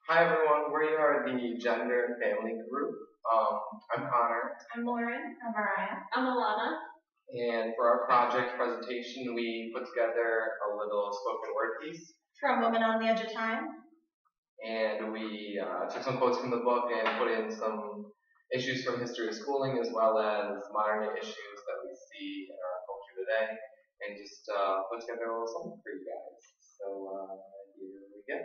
Hi everyone, we are the Gender and Family Group. I'm Connor, I'm Lauren. I'm Mariah. I'm Alana. and for our project presentation, we put together a little spoken word piece, From Women on the Edge of Time. and we took some quotes from the book and put in some issues from history of schooling as well as modern day issues that we see in our culture today, and just put together a little something for you guys. So here we go.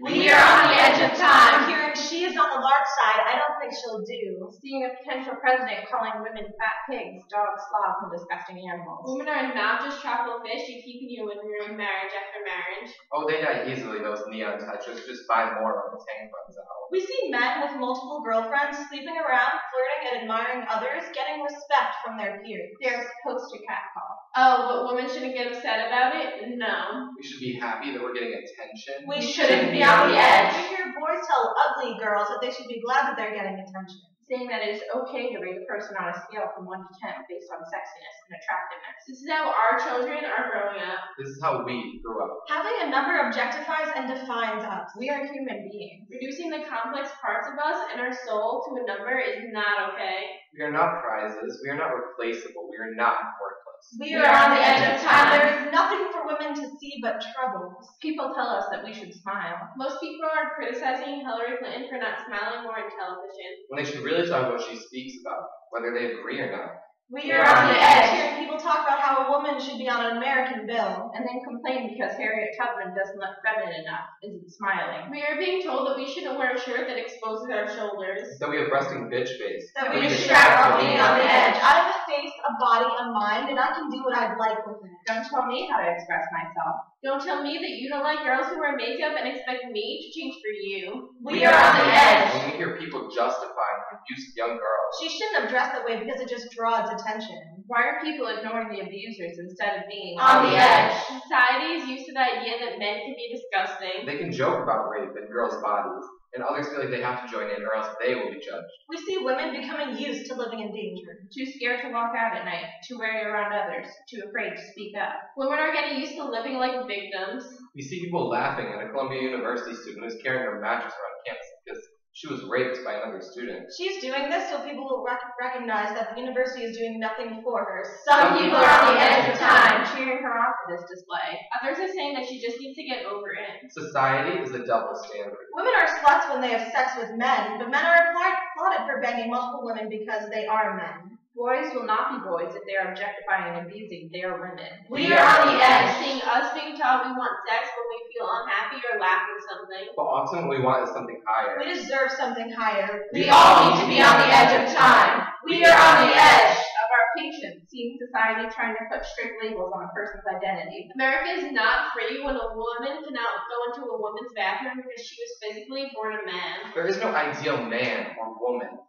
We are on the edge of time. Hearing she is on the large side, I don't think she'll do. Seeing a potential president calling women fat pigs, dogs, sloths, and disgusting animals. Women are not just tropical fish you keep in your living room marriage after marriage. Oh, they die easily, those neon tetras. Just buy more when the tank runs out. We see men with multiple girlfriends sleeping around, flirting and admiring others, getting respect from their peers. They're supposed to catcall. Oh, but women shouldn't get upset about it? No. We should be happy that we're getting attention. We shouldn't be on the edge. We hear boys tell ugly girls that they should be glad that they're getting attention. Saying that it is okay to rate a person on a scale from 1 to 10 based on sexiness and attractiveness. This is how our children are growing up. This is how we grew up. Having a number objectifies and defines us. We are human beings. Reducing the complex parts of us and our soul to a number is not okay. We are not prizes. We are not replaceable. We are not worthless. We are on the edge of time. There is nothing for women to see but troubles. People tell us that we should smile. Most people are criticizing Hillary Clinton for not smiling more in television. When they should really talk about what she speaks about, whether they agree or not. We are on the edge. Hearing people talk about how a woman should be on an American bill. And then complain because Harriet Tubman doesn't look feminine enough, isn't smiling. We are being told that we shouldn't wear a shirt that exposes our shoulders. That we have resting bitch face. That we distract while being on the edge. I have a face, a body, a mind, and I can do what I'd like with it. Don't tell me how to express myself. Don't tell me that you don't like girls who wear makeup and expect me to change for you. We are on the edge. When we hear people justifying the abuse of young girls. She shouldn't have dressed that way because it just draws attention. Why are people ignoring the abusers instead of being on the edge? Society is used to the idea that men can be disgusting. They can joke about rape in girls' bodies, and others feel like they have to join in or else they will be judged. We see women becoming used to living in danger. Too scared to walk out at night, too wary around others, too afraid to speak up. Women are getting used to living like victims. We see people laughing at a Columbia University student who's carrying her mattress around campus because she was raped by another student. She's doing this so people will recognize that the university is doing nothing for her. Some people are on the edge of time, cheering her on for this display. Others are saying that she just needs to get over it. Society is a double standard. Women are sluts when they have sex with men, but men are applauded for banging multiple women because they are men. Boys will not be boys if they are objectifying and abusing their women. We are on the edge. Seeing us being taught we want sex when we feel unhappy or lacking something. But often what we want is something higher. We deserve something higher. We all need to be on the edge of time. We are on the edge of our patience, seeing society trying to put strict labels on a person's identity. America is not free when a woman cannot go into a woman's bathroom because she was physically born a man. There is no ideal man or woman.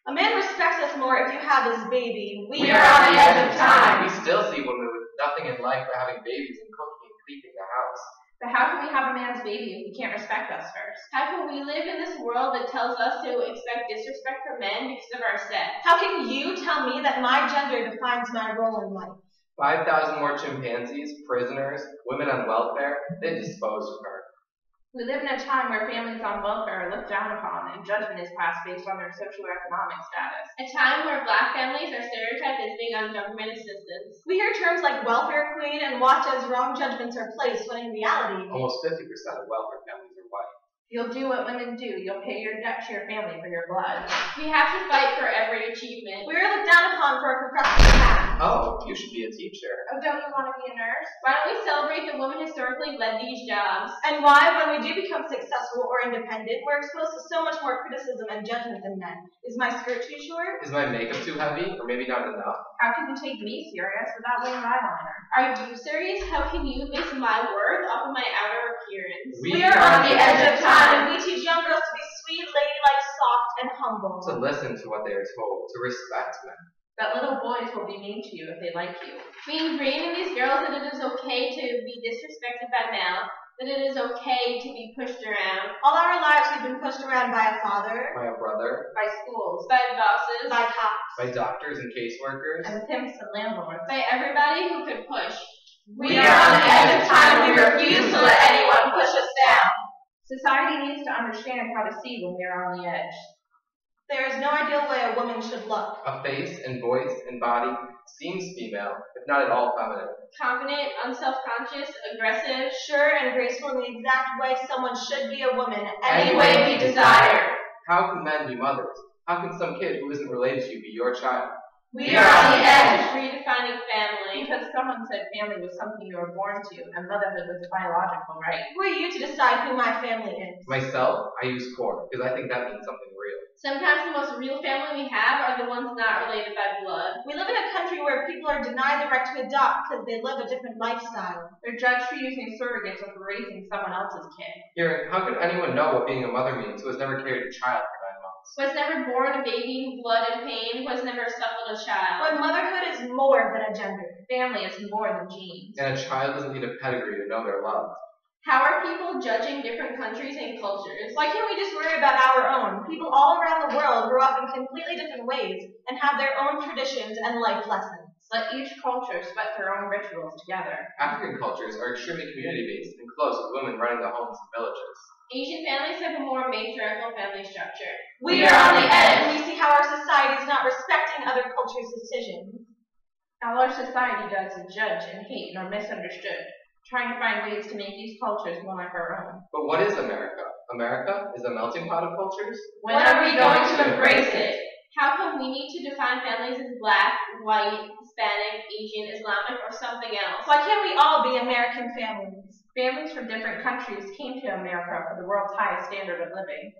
A man respects us more if you have his baby. We are on the edge of time. We still see women with nothing in life but having babies and cooking and cleaning the house. But how can we have a man's baby if he can't respect us first? How can we live in this world that tells us to expect disrespect from men because of our sex? How can you tell me that my gender defines my role in life? 5,000 more chimpanzees, prisoners, women on welfare, they disposed of her. We live in a time where families on welfare are looked down upon and judgment is passed based on their socioeconomic status. A time where black families are stereotyped as being on government assistance. We hear terms like welfare queen and watch as wrong judgments are placed when in reality, Almost 50% of welfare families are white. You'll do what women do. You'll pay your debt to your family for your blood. We have to fight for every achievement. we are looked down upon for our professional path. Oh, you should be a teacher. Oh, don't you want to be a nurse? Why don't we celebrate the women historically led these jobs? And why, when we do become successful or independent, we're exposed to so much more criticism and judgment than men. Is my skirt too short? Is my makeup too heavy? Or maybe not enough? How can you take me serious without wearing eyeliner? Are you serious? How can you base my worth off of my outer appearance? We are on the edge of time, and we teach young girls to be sweet, ladylike, soft, and humble. To listen to what they are told, to respect men. That little boys will be mean to you if they like you. We ingrain in these girls that it is okay to be disrespected by males, that it is okay to be pushed around. All our lives we've been pushed around by a father, By a brother, by schools, by bosses, by cops, by doctors and caseworkers. and pimps and landlords, by everybody who could push. We are Society needs to understand how to see when we are on the edge. There is no ideal way a woman should look. A face and voice and body seems female, if not at all feminine. Confident, unself-conscious, aggressive, Sure and graceful in the exact way someone should be a woman, any way we desire. How can men be mothers? How can some kid who isn't related to you be your child? We are on the edge of redefining family. Because someone said family was something you were born to, and motherhood was a biological right. Who are you to decide who my family is? Myself, I use core, because I think that means something real. Sometimes the most real family we have are the ones not related by blood. We live in a country where people are denied the right to adopt because they live a different lifestyle. They're judged for using surrogates or for raising someone else's kid. Here, how could anyone know what being a mother means who has never carried a child for 9 months? Was never born a baby in blood and pain, was never suckled a child. When motherhood is more than a gender. Family is more than genes. And a child doesn't need a pedigree to know they're loved. How are people judging different countries and cultures? Why can't we just worry about our own? People all around the world grow up in completely different ways and have their own traditions and life lessons. Let each culture sweat their own rituals together. African cultures are extremely community-based and close, with women running the homes and villages. Asian families have a more matriarchal family structure. We are on the edge, and we see how our society is not respecting other cultures' decisions. All our society does is judge and hate and are misunderstood, trying to find ways to make these cultures more like our own. But what is America? America is a melting pot of cultures? When are we going to embrace it? How come we need to define families as black, white, Hispanic, Asian, Islamic, or something else? Why can't we all be American families? Families from different countries came to America for the world's highest standard of living.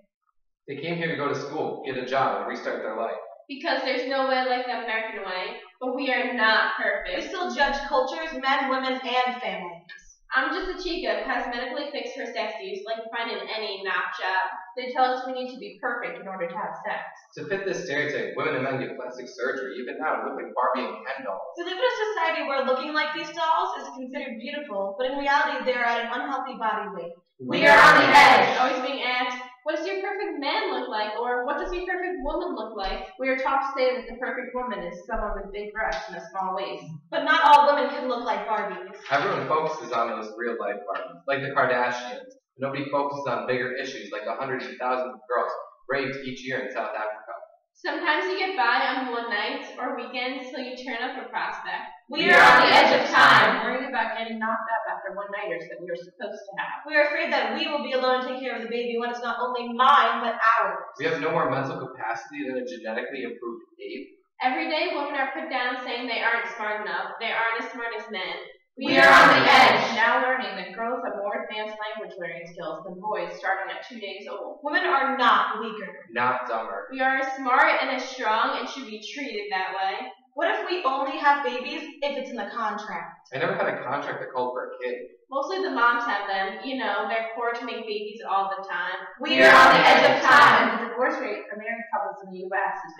They came here to go to school, get a job, and restart their life. Because there's no way like the American way, but we are not We perfect. still judge cultures, men, women, and families. I'm just a chica who cosmetically fix her sex use like you find in any knock job. They tell us we need to be perfect in order to have sex. To fit this stereotype, women and men get plastic surgery, even now, to look like Barbie and Ken dolls. We live in a society where looking like these dolls is considered beautiful, but in reality they are at an unhealthy body weight. We are on the edge, always being asked, what does your perfect man look like? Or what does your perfect woman look like? We are taught to say that the perfect woman is someone with big breasts and a small waist. But not all women can look like Barbies. Everyone focuses on those real-life Barbies, like the Kardashians. But nobody focuses on bigger issues, like the hundreds of thousands of girls raped each year in South Africa. Sometimes you get by on one nights or weekends till you turn up a prospect. We are on the edge of time. Worried about getting knocked up after one-nighters that we were supposed to have. We are afraid that we will be alone to take care of the baby when it's not only mine, but ours. We have no more mental capacity than a genetically improved ape. Every day women are put down saying they aren't smart enough, they aren't as smart as men. We are on the edge. Now learning that girls have more advanced language learning skills than boys starting at 2 days old. Women are not weaker. Not dumber. We are as smart and as strong and should be treated that way. What if we only have babies if it's in the contract? I never had a contract that called for a kid. Mostly the moms have them. You know, they're poor to make babies all the time. We are on the edge of time. The divorce rate for married couples in the U.S. is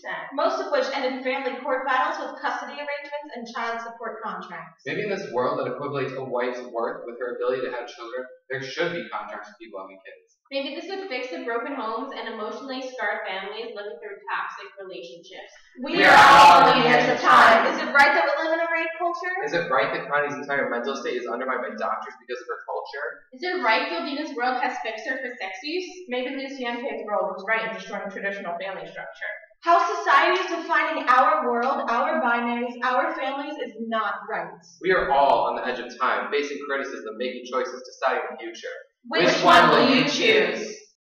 50%. Most of which end in family court battles with custody arrangements and child support contracts. Maybe in this world that equates a wife's worth with her ability to have children, there should be contracts for people having kids. Maybe this would fix the broken homes and emotionally scarred families living through toxic relationships. We are all on the edge of time. Is it right that we live in a rape culture? Is it right that Connie's entire mental state is undermined by doctors because of her culture? Is it right Gildina's world has fixed her for sex use? Maybe Luciente's world was right in destroying traditional family structure. How society is defining our world, our binaries, our families is not right. We are all on the edge of time, facing criticism, making choices, deciding the future. Which one will you choose?